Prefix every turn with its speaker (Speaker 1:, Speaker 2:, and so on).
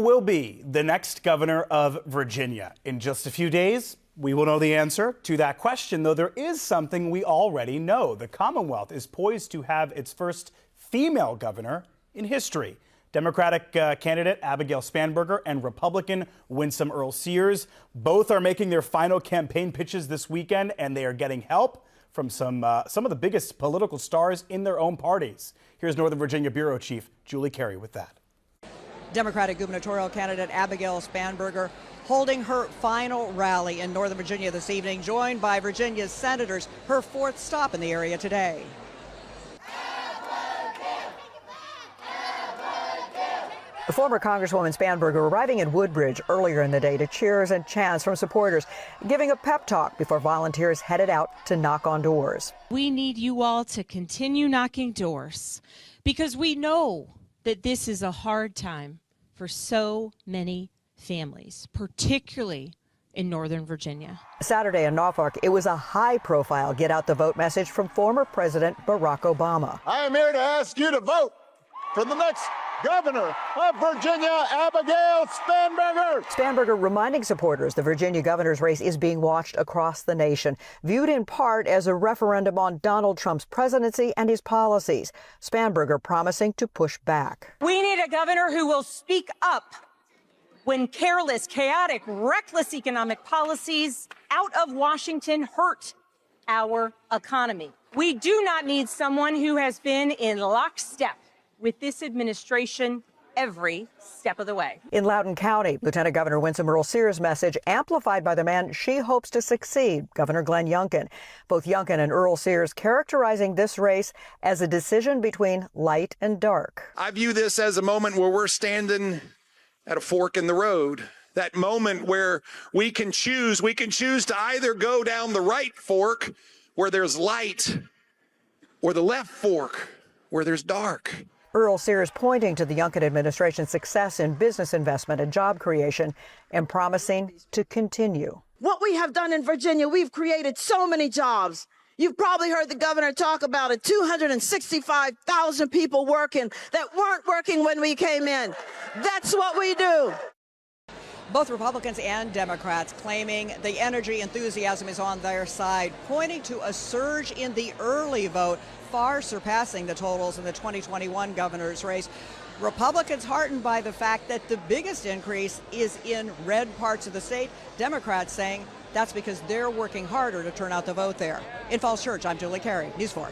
Speaker 1: will be the next governor of Virginia? In just a few days, we will know the answer to that question, though there is something we already know. The Commonwealth is poised to have its first female governor in history. Democratic candidate Abigail Spanberger and Republican Winsome Earle-Sears both are making their final campaign pitches this weekend, and they are getting help from some of the biggest political stars in their own parties. Here's Northern Virginia Bureau Chief Carey with that.
Speaker 2: Democratic gubernatorial candidate Abigail Spanberger holding her final rally in Northern Virginia this evening, joined by Virginia's senators, her fourth stop in the area today. The former Congresswoman Spanberger arriving in Woodbridge earlier in the day to cheers and chants from supporters, giving a pep talk before volunteers headed out to knock on doors.
Speaker 3: We need you all to continue knocking doors because we know that this is a hard time for so many families, particularly in Northern Virginia.
Speaker 2: Saturday in Norfolk, it was a high-profile get-out-the-vote message from former President Barack Obama.
Speaker 4: I am here to ask you to vote for the next governor of Virginia, Abigail Spanberger.
Speaker 2: Spanberger reminding supporters the Virginia governor's race is being watched across the nation, viewed in part as a referendum on Donald Trump's presidency and his policies. Spanberger promising to push back.
Speaker 5: We need a governor who will speak up when careless, chaotic, reckless economic policies out of Washington hurt our economy. We do not need someone who has been in lockstep with this administration every step of the way.
Speaker 2: In Loudoun County, Lieutenant Governor Winsome Earle-Sears' message amplified by the man she hopes to succeed, Governor Glenn Youngkin. Both Youngkin and Earle-Sears characterizing this race as a decision between light and dark.
Speaker 6: I view this as a moment where we're standing at a fork in the road. That moment where we can choose to either go down the right fork where there's light or the left fork where there's dark.
Speaker 2: Earle-Sears pointing to the Youngkin administration's success in business investment and job creation and promising to continue.
Speaker 7: What we have done in Virginia, we've created so many jobs. You've probably heard the governor talk about it, 265,000 people working that weren't working when we came in. That's what we do.
Speaker 2: Both Republicans and Democrats claiming the energy enthusiasm is on their side, pointing to a surge in the early vote, far surpassing the totals in the 2021 governor's race. Republicans heartened by the fact that the biggest increase is in red parts of the state. Democrats saying that's because they're working harder to turn out the vote there. In Falls Church, I'm Carey, News 4.